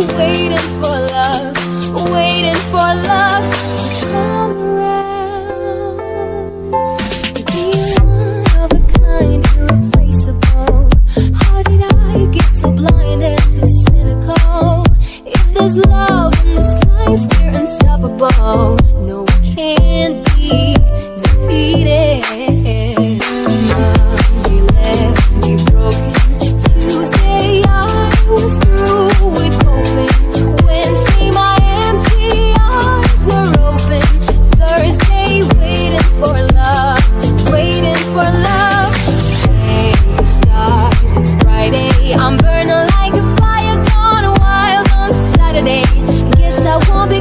here waiting for love to come around. Be one of a kind, irreplaceable. How did I get so blind and so cynical? If there's love in this life, we're unstoppable. No, we can't be defeated. Monday left me broken. Tuesday I was through with hoping. Wednesday my empty arms were open. Thursday waiting for love. Hey, stars, it's Friday. I'm burning like a fire gone wild on Saturday. Guess I won't be